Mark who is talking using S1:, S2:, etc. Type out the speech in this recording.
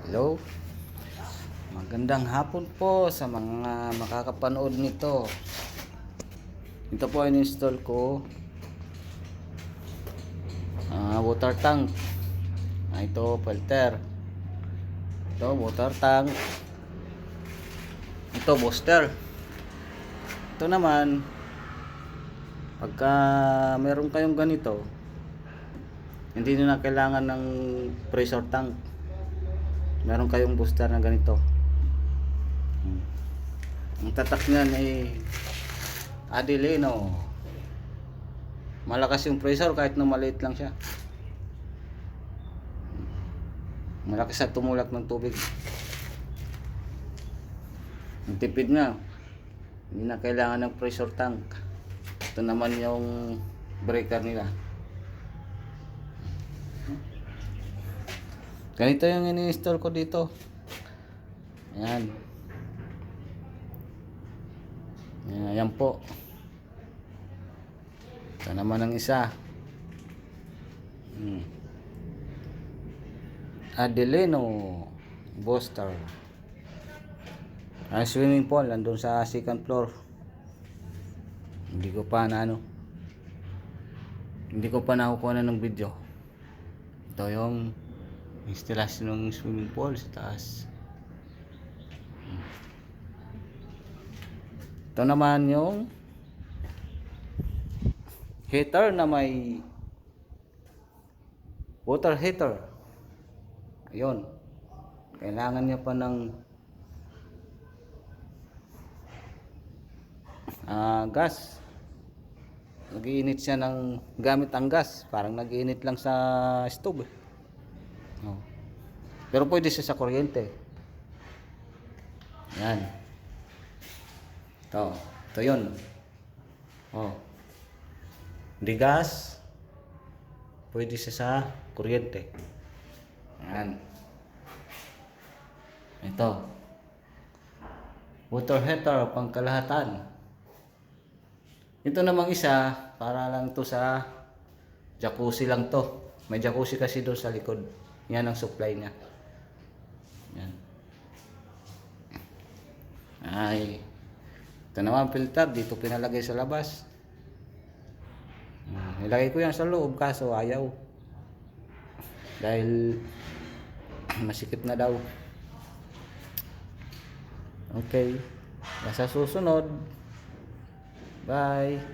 S1: Hello, magandang hapon po sa mga makakapanood nito. Ito po ay install ko water tank. Ito filter. Ito water tank. Ito booster. Ito naman, pagka meron kayong ganito, hindi nyo na kailangan ng pressure tank. Meron kayong booster na ganito. Ang tatak niyan ay Adelino. Malakas yung pressure kahit na maliit lang siya. Malakas sa tumulak ng tubig. Ang tipid na. Hindi na kailangan ng pressure tank. Ito naman yung breaker nila. Ganito yung ini-install ko dito. Ayan. Ayan po. Ito naman ang isa. Adelino booster. Ang swimming pool nandun sa second floor. Hindi ko pa nakukuha ng video. Ito yung installation ng swimming pool sa taas. Ito naman yung heater na may water heater. Ayun. Kailangan niya pa ng gas. Nag-iinit siya ng gamit ang gas. Parang nag-iinit lang sa stove. Oh. Pero pwede siya sa kuryente. Yan. Ito yun. Oh. Hindi gas. Pwede siya sa kuryente. Yan. Ito. Water heater pangkalahatan. Ito namang isa, para lang to sa jacuzzi lang to. May jacuzzi kasi doon sa likod. Yan ang supply niya. Yan. Ay. Ito naman filter, dito pinalagay sa labas. Nilagay ko yan sa loob kaso ayaw. Dahil masikip na daw. Okay. Sa susunod. Bye.